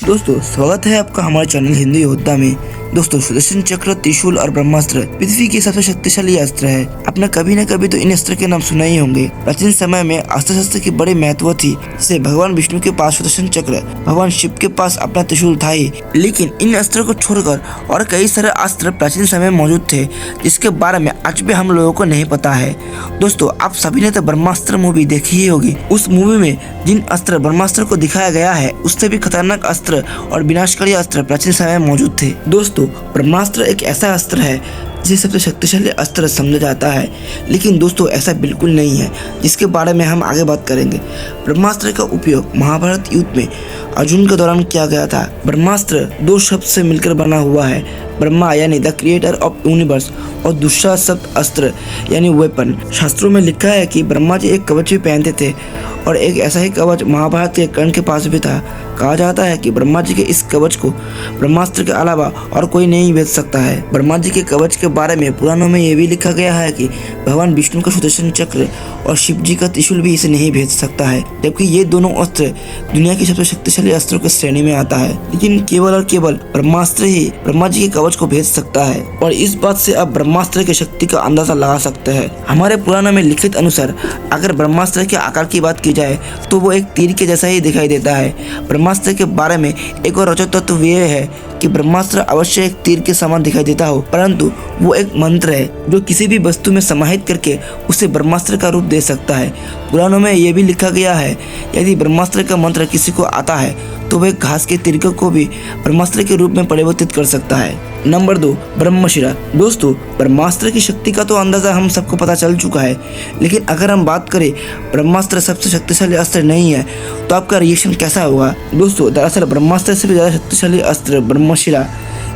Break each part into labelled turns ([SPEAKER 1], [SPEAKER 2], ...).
[SPEAKER 1] दोस्तों स्वागत है आपका हमारे चैनल हिंदू योद्धा में। दोस्तों सुदर्शन चक्र, त्रिशूल और ब्रह्मास्त्र पृथ्वी की सबसे शक्तिशाली अस्त्र है। आपने कभी न कभी तो इन अस्त्र के नाम सुना ही होंगे। प्राचीन समय में अस्त्र शस्त्र की बड़ी महत्व थी। जैसे भगवान विष्णु के पास सुदर्शन चक्र, भगवान शिव के पास अपना त्रिशूल था ही, लेकिन इन अस्त्रों को छोड़कर और कई सारे अस्त्र प्राचीन समय में मौजूद थे, जिसके बारे में आज भी हम लोगों को नहीं पता है। दोस्तों आप सभी ने तो ब्रह्मास्त्र मूवी देखी ही होगी। उस मूवी में जिन अस्त्र ब्रह्मास्त्र को दिखाया गया है, उससे भी खतरनाक अस्त्र और विनाशकारी अस्त्र प्राचीन समय में मौजूद थे। दोस्तों ब्रह्मास्त्र एक ऐसा अस्त्र है जिसे सबसे शक्तिशाली अस्त्र समझा जाता है, लेकिन दोस्तों ऐसा बिल्कुल नहीं है, जिसके बारे में हम आगे बात करेंगे। ब्रह्मास्त्र का उपयोग महाभारत युद्ध में अर्जुन के दौरान किया गया था। ब्रह्मास्त्र दो शब्द से मिलकर बना हुआ है, ब्रह्मा यानी द क्रिएटर ऑफ यूनिवर्स और दूसरा शब्द अस्त्र यानी वेपन। शास्त्रों में लिखा है कि ब्रह्मा जी एक कवच भी पहनते थे और एक ऐसा ही कवच महाभारत के कर्ण के पास भी था। कहा जाता है कि ब्रह्मा जी के इस कवच को ब्रह्मास्त्र के अलावा और कोई नहीं भेज सकता है। ब्रह्मा जी के कवच के बारे में पुराणों में यह भी लिखा गया है कि भगवान विष्णु का सुदर्शन चक्र और शिव जी का त्रिशूल भी इसे नहीं भेज सकता है, जबकि ये दोनों अस्त्र दुनिया की सबसे शक्तिशाली अस्त्रों की श्रेणी में आता है। लेकिन केवल और केवल ब्रह्मास्त्र ही ब्रह्मा जी के कवच को भेज सकता है, और इस बात से आप ब्रह्मास्त्र की शक्ति का अंदाजा लगा सकते हैं। हमारे पुराणों में लिखित अनुसार अगर ब्रह्मास्त्र के आकार की बात की जाए तो वो एक तीर के जैसा ही दिखाई देता है। ब्रह्मास्त्र के बारे में एक और रोचक तत्व यह है कि ब्रह्मास्त्र अवश्य एक तीर के समान दिखाई देता हो, परंतु वो एक मंत्र है जो किसी भी वस्तु में समाहित करके उसे ब्रह्मास्त्र का रूप दे सकता है। पुराणों में यह भी लिखा गया है, यदि ब्रह्मास्त्र का मंत्र किसी को आता है तो वह घास के तिनके को भी ब्रह्मास्त्र के रूप में परिवर्तित कर सकता है। नंबर 2, ब्रह्मशिरा। दोस्तों ब्रह्मास्त्र की शक्ति का तो अंदाजा हम सबको पता चल चुका है, लेकिन अगर हम बात करें ब्रह्मास्त्र सबसे शक्तिशाली अस्त्र नहीं है तो आपका रिएक्शन कैसा होगा? दोस्तों दरअसल ब्रह्मास्त्र से भी ज्यादा शक्तिशाली अस्त्र ब्रह्मशिरा।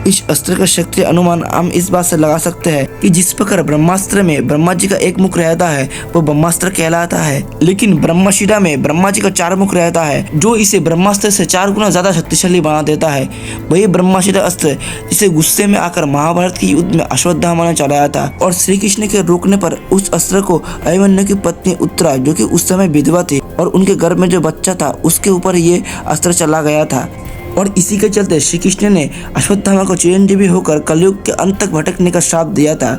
[SPEAKER 1] इस अस्त्र का शक्ति अनुमान हम इस बात से लगा सकते हैं कि जिस प्रकार ब्रह्मास्त्र में ब्रह्मा जी का एक मुख रहता है वो ब्रह्मास्त्र कहलाता है, लेकिन ब्रह्मशिरा में ब्रह्मा जी का 4 मुख रहता है, जो इसे ब्रह्मास्त्र से 4 गुना ज्यादा शक्तिशाली बना देता है। वही ब्रह्मशिरा अस्त्र जिसे गुस्से में आकर महाभारत के युद्ध में अश्वत्थामा ने चलाया था, और श्री कृष्ण के रोकने पर उस अस्त्र को अभिमन्यु की पत्नी उत्तरा, जो कि उस समय विधवा थी, और उनके गर्भ में जो बच्चा था उसके ऊपर ये अस्त्र चला गया था। और इसी के चलते श्री कृष्ण ने अश्वत्थामा को चिरंजीवी होकर कलयुग के अंत तक भटकने का श्राप दिया था।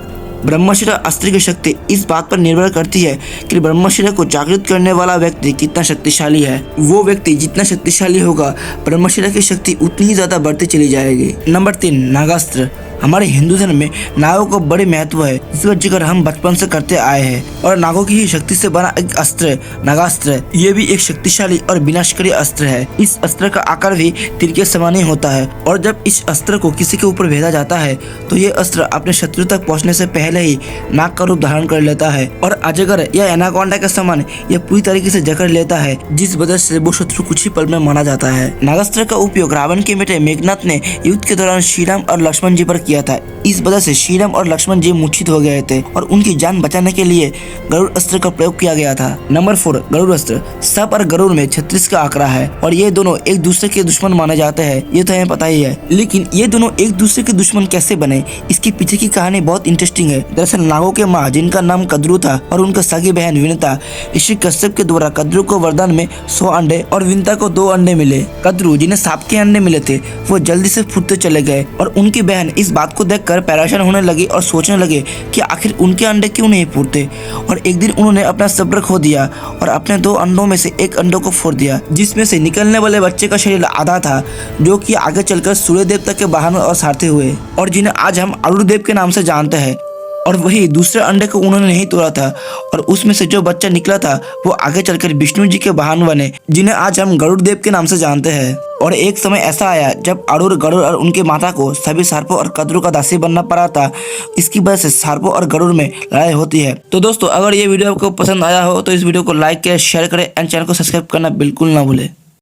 [SPEAKER 1] ब्रह्मशिरा अस्त्र की शक्ति इस बात पर निर्भर करती है कि ब्रह्मशिरा को जागृत करने वाला व्यक्ति कितना शक्तिशाली है। वो व्यक्ति जितना शक्तिशाली होगा, ब्रह्मशिरा की शक्ति उतनी ही ज्यादा बढ़ती चली जाएगी। नंबर 3, नागास्त्र। हमारे हिंदू धर्म में नागों को बड़े महत्व है, जिसका जिक्र हम बचपन से करते आए हैं, और नागों की ही शक्ति से बना एक अस्त्र नागास्त्र, ये भी एक शक्तिशाली और विनाशकारी अस्त्र है। इस अस्त्र का आकार भी तीर के समान ही होता है, और जब इस अस्त्र को किसी के ऊपर भेजा जाता है तो ये अस्त्र अपने शत्रु तक पहुंचने से पहले ही नाग का रूप धारण कर लेता है, और अजगर या एनाकोंडा के समान यह पूरी तरीके से जकड़ लेता है, जिस वजह से वो शत्रु कुछ ही पल में मारा जाता है। नागास्त्र का उपयोग रावण के बेटे मेघनाथ ने युद्ध के दौरान श्री राम और लक्ष्मण जी पर किया था। इस वजह से श्री राम और लक्ष्मण जी मूर्छित हो गए थे, और उनकी जान बचाने के लिए गरुड़ अस्त्र का प्रयोग किया गया था। नंबर 4, गरुड़ अस्त्र। सांप और गरुड़ में 36 का आंकड़ा है, और ये दोनों एक दूसरे के दुश्मन माने जाते हैं, ये तो हमें पता ही है। लेकिन ये दोनों एक दूसरे के दुश्मन कैसे बने, इसके पीछे की कहानी बहुत इंटरेस्टिंग है। दरअसल नागों के माँ, जिनका नाम कद्रू था, और उनका सगी बहन विनता, ऋषि कश्यप के द्वारा कद्रू को वरदान में 100 अंडे और विनता को 2 अंडे मिले। कद्रू, जिन्हें सांप के अंडे मिले थे, वो जल्दी से फूटते चले गए, और उनकी बहन इस बात को देखकर परेशान होने लगी और सोचने लगे कि आखिर उनके अंडे क्यों नहीं फूटते। और एक दिन उन्होंने अपना सब्र खो दिया और अपने 2 अंडों में से एक अंडों को फोड़ दिया, जिसमें से निकलने वाले बच्चे का शरीर आधा था, जो कि आगे चलकर सूर्य देवता के वाहन और सारथी हुए, और जिन्हें आज हम अरुण देव के नाम से जानते हैं। और वही दूसरे अंडे को उन्होंने नहीं तोड़ा था, और उसमें से जो बच्चा निकला था वो आगे चलकर विष्णु जी के वाहन बने, जिन्हें आज हम गरुड़ देव के नाम से जानते हैं। और एक समय ऐसा आया जब अरुण, गरुड़ और उनके माता को सभी सर्पों और कद्रू का दासी बनना पड़ा था। इसकी वजह से सर्पों और गरुड़ में लड़ाई होती है। तो दोस्तों अगर ये वीडियो आपको पसंद आया हो तो इस वीडियो को लाइक करें, शेयर करें एंड चैनल को सब्सक्राइब करना बिल्कुल ना भूलें।